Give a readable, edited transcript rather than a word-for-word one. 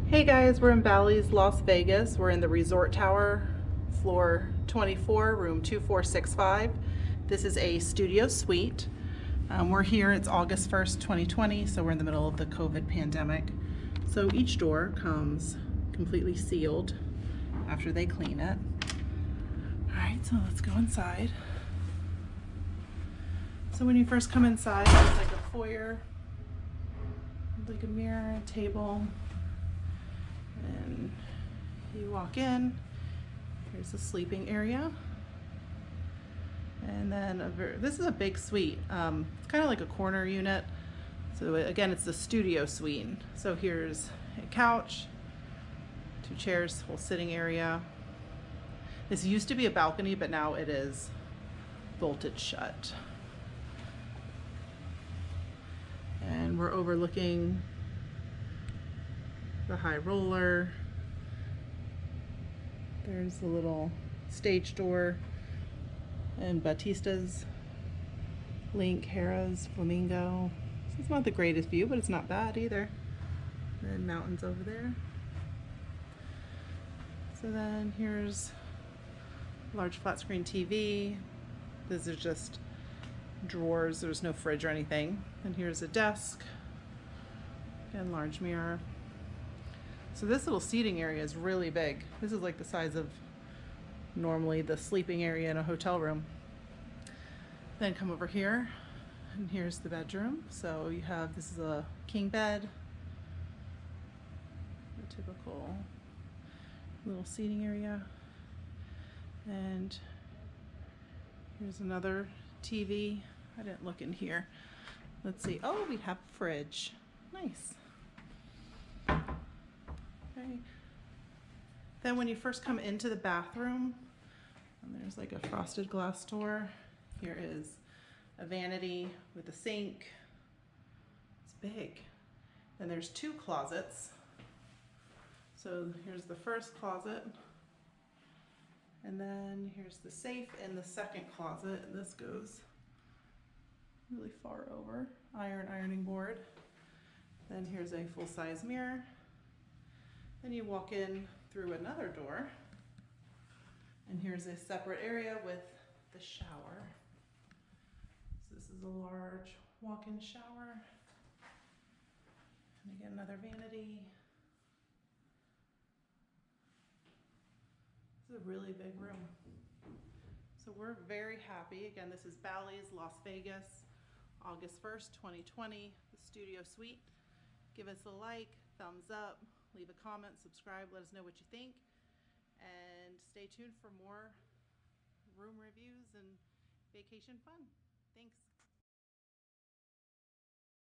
Hey guys, we're in Bally's, Las Vegas. We're in the Resort Tower, floor 24, room 2465. This is a studio suite. We're here, it's August 1st, 2020, so we're in the middle of the COVID pandemic. So each door comes completely sealed after they clean it. All right, so let's go inside. So when you first come inside, there's like a foyer, like a mirror, a table, and you walk in. Here's the sleeping area, and then this is a big suite. It's kind of like a corner unit. So again, it's the studio suite. So here's a couch, two chairs, whole sitting area. This used to be a balcony, but now it is bolted shut. And we're overlooking the high roller. There's the little stage door and Batista's, Link, Harrah's, Flamingo. So it's not the greatest view, but it's not bad either. And mountains over there. So then here's a large flat screen TV. These are just drawers. There's no fridge or anything. And here's a desk. Again, large mirror. So this little seating area is really big. This is like the size of normally the sleeping area in a hotel room. Then come over here, and here's the bedroom. So you have, this is a king bed, the typical little seating area. And here's another TV. I didn't look in here. Let's see. Oh, we have a fridge. Nice. Okay. Then when you first come into the bathroom, and there's like a frosted glass door. Here is a vanity with a sink. It's big. Then there's two closets. So here's the first closet. And then here's the safe in the second closet. And this goes really far over. Ironing board. Then here's a full-size mirror. Then you walk in through another door, and here's a separate area with the shower. So this is a large walk-in shower. And again, another vanity. This is a really big room. So we're very happy. Again, this is Bally's, Las Vegas, August 1st, 2020, the studio suite. Give us a like, thumbs up, leave a comment, subscribe, let us know what you think, and stay tuned for more room reviews and vacation fun. Thanks.